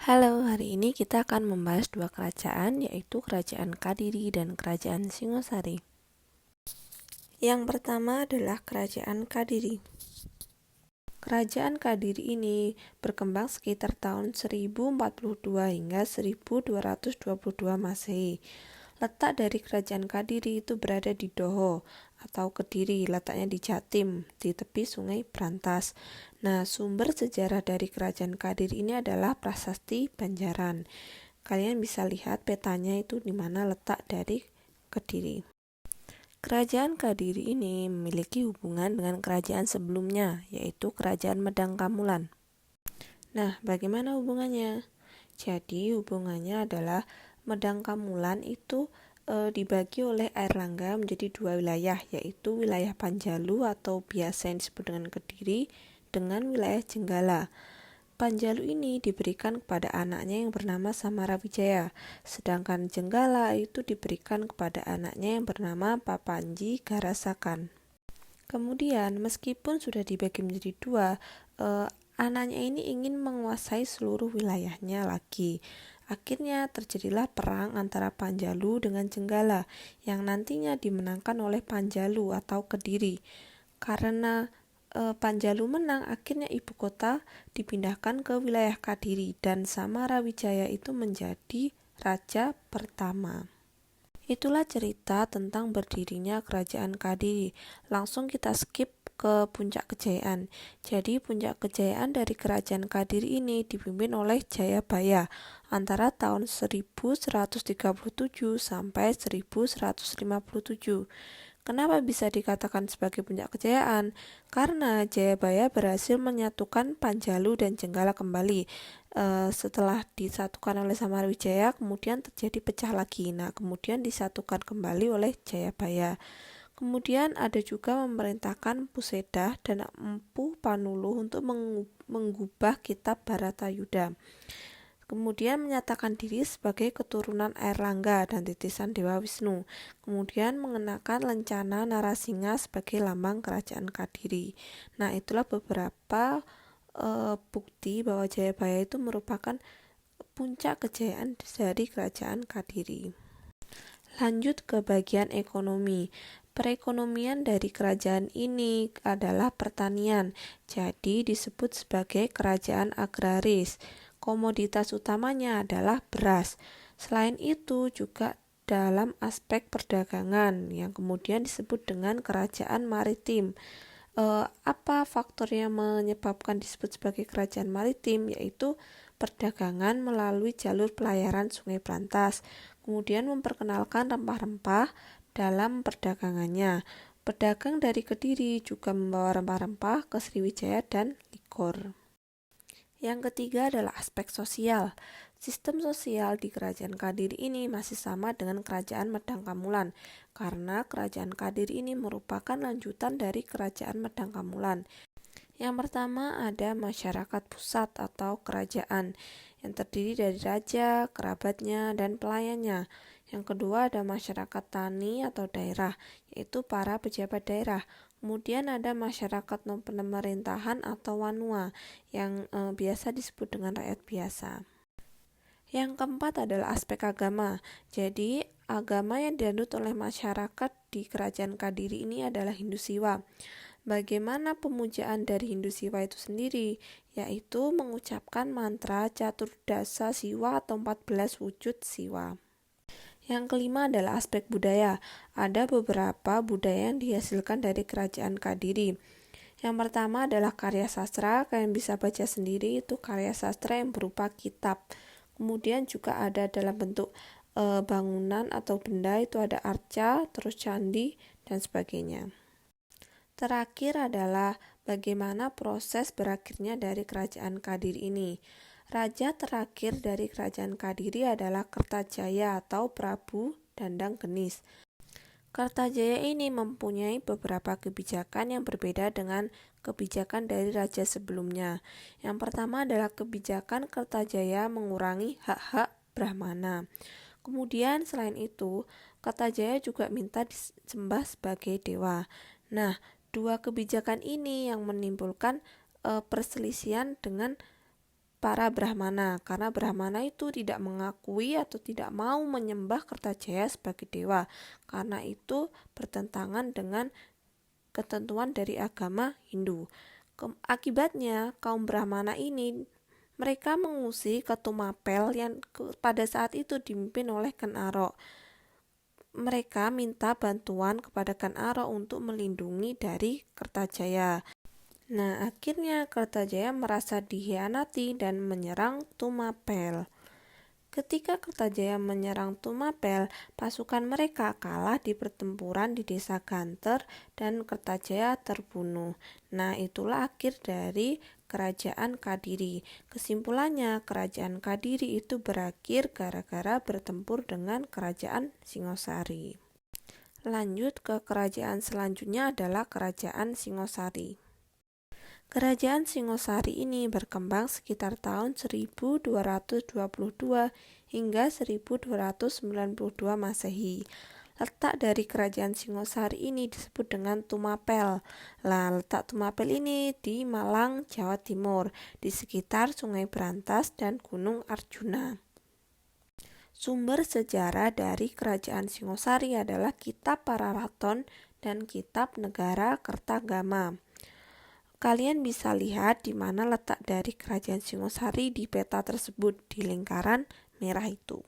Halo, hari ini kita akan membahas dua kerajaan, yaitu Kerajaan Kadiri dan Kerajaan Singosari. Yang pertama adalah Kerajaan Kadiri. Kerajaan Kadiri ini berkembang sekitar tahun 1042 hingga 1222 Masehi. Letak dari Kerajaan Kadiri itu berada di Doho atau Kediri, letaknya di Jatim, di tepi Sungai Brantas. Nah, sumber sejarah dari Kerajaan Kadiri ini adalah Prasasti Banjaran. Kalian bisa lihat petanya itu di mana letak dari Kediri. Kerajaan Kadiri ini memiliki hubungan dengan kerajaan sebelumnya, yaitu Kerajaan Medang Kamulan. Nah, bagaimana hubungannya? Jadi, hubungannya adalah Medang Kamulan itu dibagi oleh Airlangga menjadi dua wilayah, yaitu wilayah Panjalu atau biasa yang disebut dengan Kediri dengan wilayah Jenggala. Panjalu ini diberikan kepada anaknya yang bernama Samarawijaya, sedangkan Jenggala itu diberikan kepada anaknya yang bernama Papanji Garasakan. Kemudian, meskipun sudah dibagi menjadi dua, anaknya ini ingin menguasai seluruh wilayahnya lagi. Akhirnya terjadilah perang antara Panjalu dengan Jenggala yang nantinya dimenangkan oleh Panjalu atau Kediri. Karena Panjalu menang, akhirnya ibu kota dipindahkan ke wilayah Kadiri dan Samarawijaya itu menjadi raja pertama. Itulah cerita tentang berdirinya Kerajaan Kadiri. Langsung kita skip ke puncak kejayaan. Jadi puncak kejayaan dari Kerajaan Kadiri ini dipimpin oleh Jayabaya antara tahun 1137 sampai 1157. Kenapa bisa dikatakan sebagai puncak kejayaan? Karena Jayabaya berhasil menyatukan Panjalu dan Jenggala kembali. Setelah disatukan oleh Samarawijaya, kemudian terjadi pecah lagi. Nah, kemudian disatukan kembali oleh Jayabaya. Kemudian ada juga memerintahkan Pusedah dan Empu Panuluh untuk menggubah kitab Bharatayuda. Kemudian menyatakan diri sebagai keturunan Airlangga dan titisan Dewa Wisnu. Kemudian mengenakan lencana Narasingha sebagai lambang Kerajaan Kadiri. Nah, itulah beberapa bukti bahwa Jayabaya itu merupakan puncak kejayaan dari Kerajaan Kadiri. Lanjut ke bagian ekonomi. Perekonomian dari kerajaan ini adalah pertanian, jadi disebut sebagai kerajaan agraris. Komoditas utamanya adalah beras. Selain itu juga dalam aspek perdagangan yang kemudian disebut dengan kerajaan maritim. Apa faktor yang menyebabkan disebut sebagai kerajaan maritim? Yaitu perdagangan melalui jalur pelayaran Sungai Brantas, kemudian memperkenalkan rempah-rempah dalam perdagangannya. Pedagang dari Kediri juga membawa rempah-rempah ke Sriwijaya dan Likor. Yang ketiga adalah aspek sosial. Sistem sosial di Kerajaan Kadiri ini masih sama dengan Kerajaan Medang Kamulan, karena Kerajaan Kadiri ini merupakan lanjutan dari Kerajaan Medang Kamulan. Yang pertama ada masyarakat pusat atau kerajaan yang terdiri dari raja, kerabatnya, dan pelayannya. Yang kedua ada masyarakat tani atau daerah, yaitu para pejabat daerah. Kemudian ada masyarakat pemerintahan atau wanua yang biasa disebut dengan rakyat biasa. Yang keempat adalah aspek agama. Jadi agama yang dianut oleh masyarakat di Kerajaan Kadiri ini adalah Hindu Siwa. Bagaimana pemujaan dari Hindu Siwa itu sendiri? Yaitu mengucapkan mantra Caturdasa Siwa atau 14 wujud Siwa. Yang kelima adalah aspek budaya. Ada beberapa budaya yang dihasilkan dari Kerajaan Kadiri. Yang pertama adalah karya sastra. Kalian bisa baca sendiri, itu karya sastra yang berupa kitab. Kemudian juga ada dalam bentuk bangunan atau benda, itu ada arca, terus candi, dan sebagainya. Terakhir adalah bagaimana proses berakhirnya dari Kerajaan Kadiri ini. Raja terakhir dari Kerajaan Kadiri adalah Kertajaya atau Prabu Dandang Genis. Kertajaya ini mempunyai beberapa kebijakan yang berbeda dengan kebijakan dari raja sebelumnya. Yang pertama adalah kebijakan Kertajaya mengurangi hak-hak Brahmana. Kemudian selain itu, Kertajaya juga minta disembah sebagai dewa. Nah, dua kebijakan ini yang menimbulkan perselisihan dengan para Brahmana, karena Brahmana itu tidak mengakui atau tidak mau menyembah Kertajaya sebagai dewa, karena itu bertentangan dengan ketentuan dari agama Hindu. Akibatnya kaum Brahmana ini mereka mengungsi ke Tumapel yang pada saat itu dipimpin oleh Ken Arok. Mereka minta bantuan kepada Ken Arok untuk melindungi dari Kertajaya. Nah, akhirnya Kertajaya merasa dikhianati dan menyerang Tumapel. Ketika Kertajaya menyerang Tumapel, pasukan mereka kalah di pertempuran di desa Ganter dan Kertajaya terbunuh. Nah, itulah akhir dari Kerajaan Kadiri. Kesimpulannya, Kerajaan Kadiri itu berakhir gara-gara bertempur dengan Kerajaan Singosari. Lanjut ke kerajaan selanjutnya adalah Kerajaan Singosari. Kerajaan Singosari ini berkembang sekitar tahun 1222 hingga 1292 Masehi. Letak dari kerajaan Singosari ini disebut dengan Tumapel. Letak Tumapel ini di Malang, Jawa Timur, di sekitar Sungai Brantas dan Gunung Arjuna. Sumber sejarah dari kerajaan Singosari adalah Kitab Pararaton dan Kitab Negara Kertagama. Kalian bisa lihat di mana letak dari kerajaan Singosari di peta tersebut di lingkaran merah itu.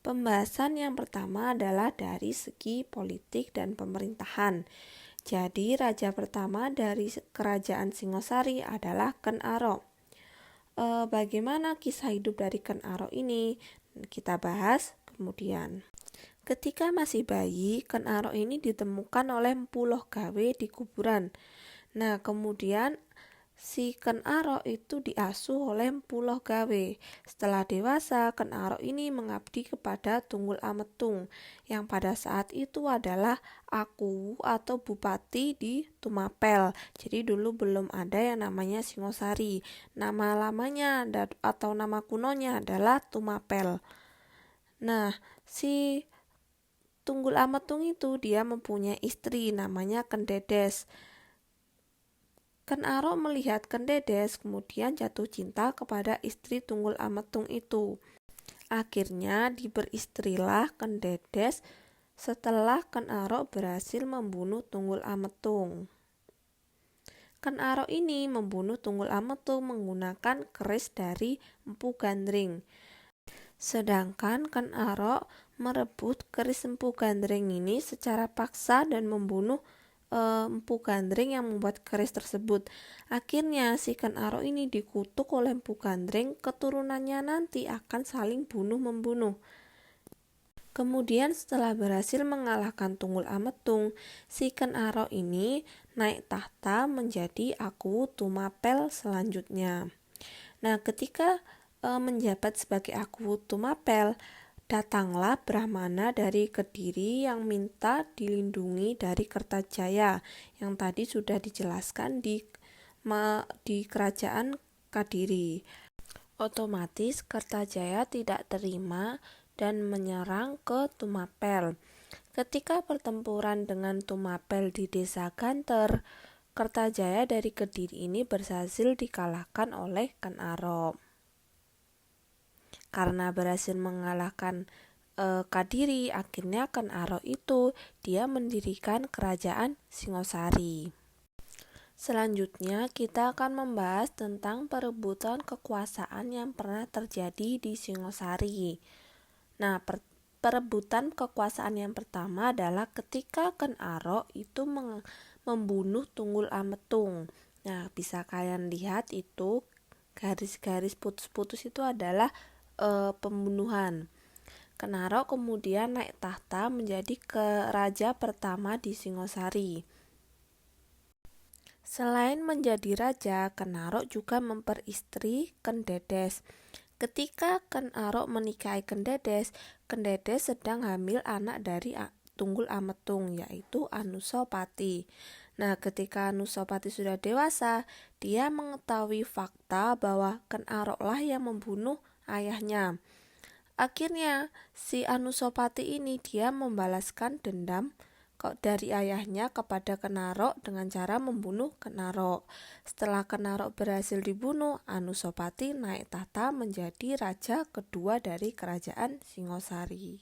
Pembahasan yang pertama adalah dari segi politik dan pemerintahan. Jadi raja pertama dari kerajaan Singosari adalah Ken Arok. Bagaimana kisah hidup dari Ken Arok ini? Kita bahas kemudian. Ketika masih bayi, Ken Arok ini ditemukan oleh Mpu Loh Gawe di kuburan. Nah, kemudian si Ken Arok itu diasuh oleh Mpu Loh Gawe. Setelah dewasa, Ken Arok ini mengabdi kepada Tunggul Ametung, yang pada saat itu adalah aku atau bupati di Tumapel. Jadi dulu belum ada yang namanya Singosari. Nama lamanya atau nama kunonya adalah Tumapel. Nah, si Tunggul Ametung itu dia mempunyai istri namanya Ken Dedes. Ken Arok melihat Ken Dedes kemudian jatuh cinta kepada istri Tunggul Ametung itu. Akhirnya diberistrilah Ken Dedes setelah Ken Arok berhasil membunuh Tunggul Ametung. Ken Arok ini membunuh Tunggul Ametung menggunakan keris dari Empu Gandring. Sedangkan Ken Arok merebut keris Empu Gandring ini secara paksa dan membunuh Empu Gandring yang membuat keris tersebut. Akhirnya si Ken Arok ini dikutuk oleh Empu Gandring, keturunannya nanti akan saling bunuh-membunuh. Kemudian setelah berhasil mengalahkan Tunggul Ametung, si Ken Arok ini naik tahta menjadi Aku Tumapel selanjutnya. Nah, ketika menjabat sebagai Aku Tumapel, datanglah Brahmana dari Kediri yang minta dilindungi dari Kertajaya yang tadi sudah dijelaskan di kerajaan Kadiri. Otomatis Kertajaya tidak terima dan menyerang ke Tumapel. Ketika pertempuran dengan Tumapel di desa Ganter, Kertajaya dari Kediri ini berhasil dikalahkan oleh Ken Arok. Karena berhasil mengalahkan Kadiri, akhirnya Ken Arok itu dia mendirikan kerajaan Singosari. Selanjutnya kita akan membahas tentang perebutan kekuasaan yang pernah terjadi di Singosari. Nah, perebutan kekuasaan yang pertama adalah ketika Ken Arok itu membunuh Tunggul Ametung. Nah, bisa kalian lihat itu garis-garis putus-putus itu adalah pembunuhan. Ken Arok kemudian naik tahta menjadi raja pertama di Singosari. Selain menjadi raja, Ken Arok juga memperistri Ken Dedes. Ketika Ken Arok menikahi Ken Dedes sedang hamil anak dari Tunggul Ametung, yaitu Anusapati. Nah, ketika Anusapati sudah dewasa, dia mengetahui fakta bahwa Ken Arok lah yang membunuh ayahnya. Akhirnya si Anusapati ini dia membalaskan dendam dari ayahnya kepada Kenarok dengan cara membunuh Kenarok. Setelah Kenarok berhasil dibunuh, Anusapati naik tahta menjadi raja kedua dari kerajaan Singosari.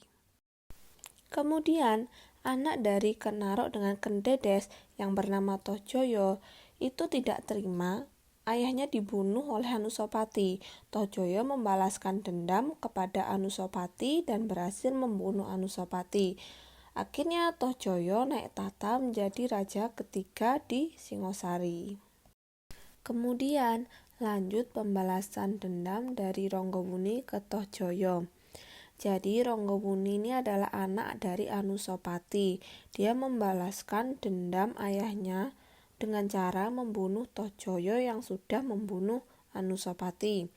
Kemudian, anak dari Kenarok dengan Kendedes yang bernama Tohjoyo itu tidak terima ayahnya dibunuh oleh Anusapati. Tohjoyo membalaskan dendam kepada Anusapati dan berhasil membunuh Anusapati. Akhirnya Tohjoyo naik tahta menjadi raja ketiga di Singosari. Kemudian lanjut pembalasan dendam dari Ranggawuni ke Tohjoyo. Jadi Ranggawuni ini adalah anak dari Anusapati. Dia membalaskan dendam ayahnya dengan cara membunuh Tohjoyo yang sudah membunuh Anusapati.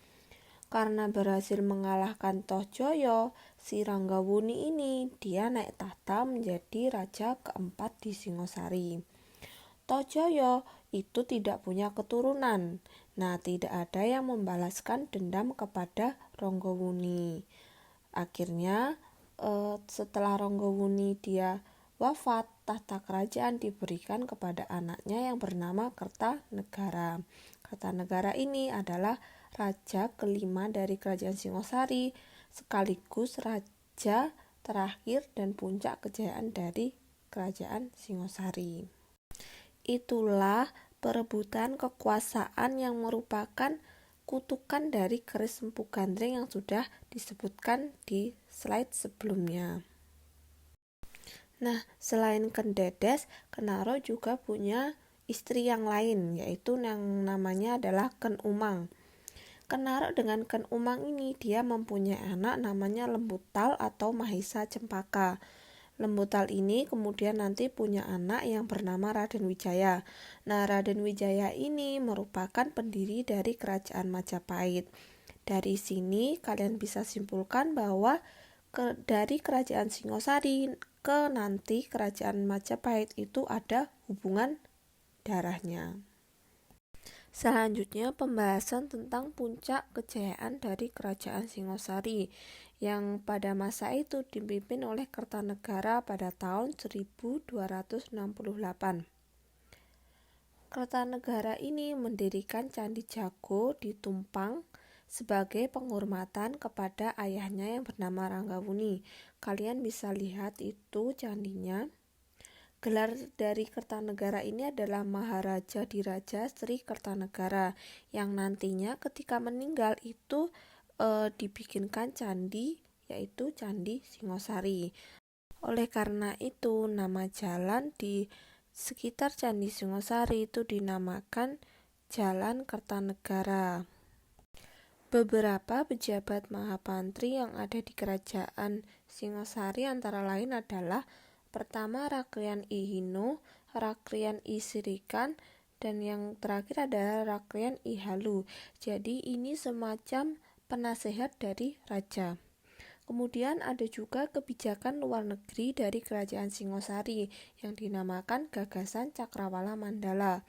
Karena berhasil mengalahkan Tohjoyo, si Ranggawuni ini dia naik tahta menjadi raja keempat di Singosari. Tohjoyo itu tidak punya keturunan. Nah, tidak ada yang membalaskan dendam kepada Ranggawuni. Akhirnya setelah Ranggawuni dia wafat, tahta kerajaan diberikan kepada anaknya yang bernama Kertanegara. Kertanegara ini adalah raja kelima dari kerajaan Singosari, sekaligus raja terakhir dan puncak kejayaan dari kerajaan Singosari. Itulah perebutan kekuasaan yang merupakan kutukan dari keris Empu Gandring yang sudah disebutkan di slide sebelumnya. Nah, selain Kendedes, Kenarok juga punya istri yang lain, yaitu yang namanya adalah Ken Umang. Kenarok dengan Ken Umang ini dia mempunyai anak namanya Lembutal atau Mahisa Cempaka. Lembutal ini kemudian nanti punya anak yang bernama Raden Wijaya. Nah, Raden Wijaya ini merupakan pendiri dari kerajaan Majapahit. Dari sini kalian bisa simpulkan bahwa dari kerajaan Singosari ke nanti kerajaan Majapahit itu ada hubungan darahnya. Selanjutnya pembahasan tentang puncak kejayaan dari kerajaan Singosari yang pada masa itu dipimpin oleh Kertanegara pada tahun 1268. Kertanegara ini mendirikan Candi Jago di Tumpang sebagai penghormatan kepada ayahnya yang bernama Ranggawuni. Kalian bisa lihat itu candinya. Gelar dari Kertanegara ini adalah Maharaja Diraja Sri Kertanegara yang nantinya ketika meninggal itu dibikinkan candi, yaitu Candi Singosari. Oleh karena itu nama jalan di sekitar Candi Singosari itu dinamakan Jalan Kertanegara. Beberapa pejabat Mahapantri yang ada di kerajaan Singosari antara lain adalah pertama Rakrian I Hino, Rakrian I Sirikan, dan yang terakhir adalah Rakrian I Halu. Jadi ini semacam penasehat dari raja. Kemudian ada juga kebijakan luar negeri dari kerajaan Singosari yang dinamakan Gagasan Cakrawala Mandala.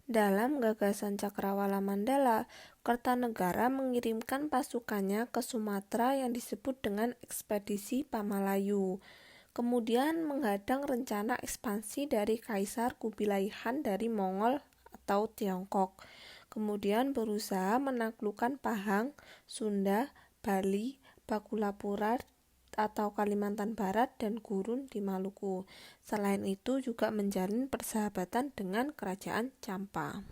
Dalam Gagasan Cakrawala Mandala, Kertanegara mengirimkan pasukannya ke Sumatera yang disebut dengan Ekspedisi Pamalayu. Kemudian menghadang rencana ekspansi dari Kaisar Kubilai Khan dari Mongol atau Tiongkok. Kemudian berusaha menaklukkan Pahang, Sunda, Bali, Bakulapura atau Kalimantan Barat dan Gurun di Maluku. Selain itu juga menjalin persahabatan dengan Kerajaan Campa.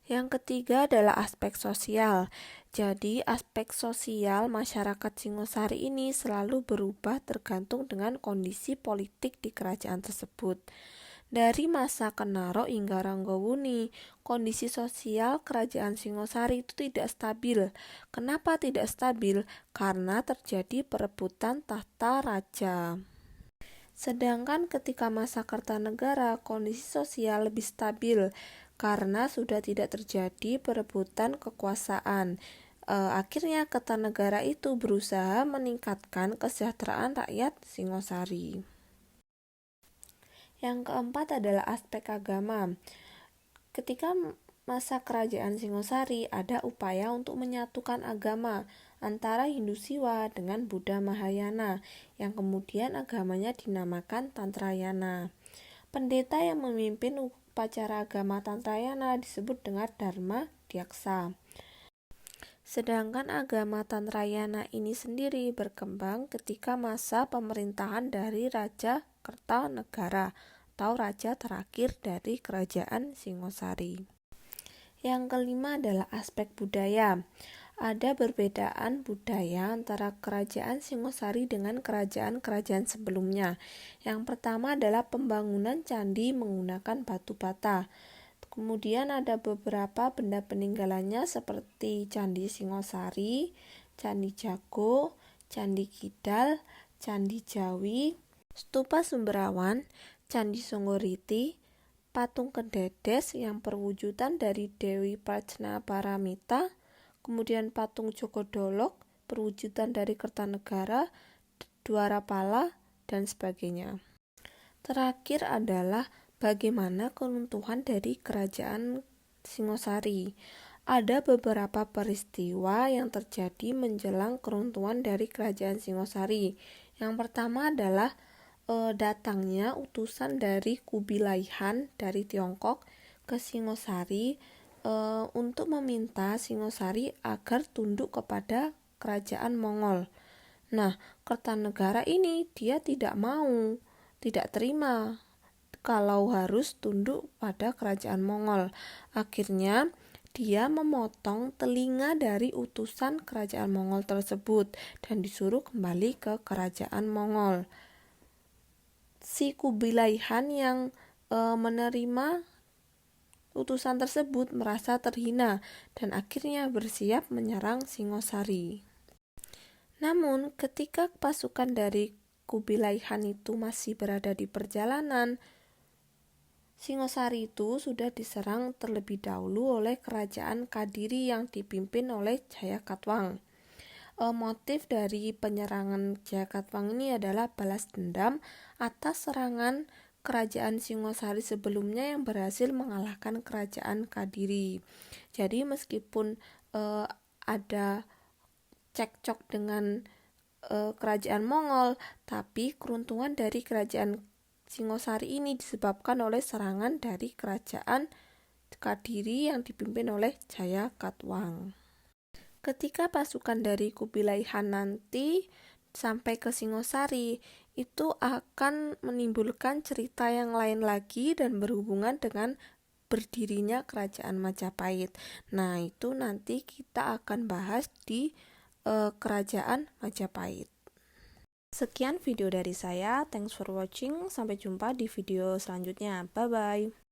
Yang ketiga adalah aspek sosial. Jadi aspek sosial masyarakat Singosari ini selalu berubah tergantung dengan kondisi politik di kerajaan tersebut. Dari masa Kenarok hingga Ranggawuni, kondisi sosial kerajaan Singosari itu tidak stabil. Kenapa tidak stabil? Karena terjadi perebutan tahta raja. Sedangkan ketika masa Kertanegara, kondisi sosial lebih stabil karena sudah tidak terjadi perebutan kekuasaan. Akhirnya Kertanegara itu berusaha meningkatkan kesejahteraan rakyat Singosari. Yang keempat adalah aspek agama. Ketika masa kerajaan Singosari ada upaya untuk menyatukan agama antara Hindu Siwa dengan Buddha Mahayana, yang kemudian agamanya dinamakan Tantrayana. Pendeta yang memimpin upacara agama Tantrayana disebut dengan Dharma Dyaksa. Sedangkan agama Tantrayana ini sendiri berkembang ketika masa pemerintahan dari Raja Kertanegara atau raja terakhir dari kerajaan Singosari. Yang kelima adalah aspek budaya. Ada perbedaan budaya antara kerajaan Singosari dengan kerajaan-kerajaan sebelumnya. Yang pertama adalah pembangunan candi menggunakan batu bata. Kemudian ada beberapa benda peninggalannya seperti Candi Singosari, Candi Jago, Candi Kidal, Candi Jawi, Stupa Sumberawan, Candi Songgoriti, patung Kededes yang perwujudan dari Dewi Prajna Paramita, kemudian patung Jogodolok perwujudan dari Kertanegara, Dwarapala, dan sebagainya. Terakhir adalah bagaimana keruntuhan dari kerajaan Singosari. Ada beberapa peristiwa yang terjadi menjelang keruntuhan dari kerajaan Singosari. Yang pertama adalah datangnya utusan dari Kubilai Han dari Tiongkok ke Singosari untuk meminta Singosari agar tunduk kepada kerajaan Mongol. Nah, Kertanegara ini dia tidak mau, tidak terima kalau harus tunduk pada kerajaan Mongol. Akhirnya dia memotong telinga dari utusan kerajaan Mongol tersebut dan disuruh kembali ke kerajaan Mongol. Si Kubilai Han yang menerima utusan tersebut merasa terhina dan akhirnya bersiap menyerang Singosari. Namun ketika pasukan dari Kubilai Han itu masih berada di perjalanan, Singosari itu sudah diserang terlebih dahulu oleh kerajaan Kadiri yang dipimpin oleh Jayakatwang. Motif dari penyerangan Jayakatwang ini adalah balas dendam atas serangan kerajaan Singosari sebelumnya yang berhasil mengalahkan kerajaan Kadiri. Jadi meskipun ada cekcok dengan kerajaan Mongol, tapi keruntuhan dari kerajaan Singosari ini disebabkan oleh serangan dari kerajaan Kadiri yang dipimpin oleh Jayakatwang. Ketika pasukan dari Kubilai Han nanti sampai ke Singosari, itu akan menimbulkan cerita yang lain lagi dan berhubungan dengan berdirinya kerajaan Majapahit. Nah, itu nanti kita akan bahas di kerajaan Majapahit. Sekian video dari saya, thanks for watching, sampai jumpa di video selanjutnya, bye bye.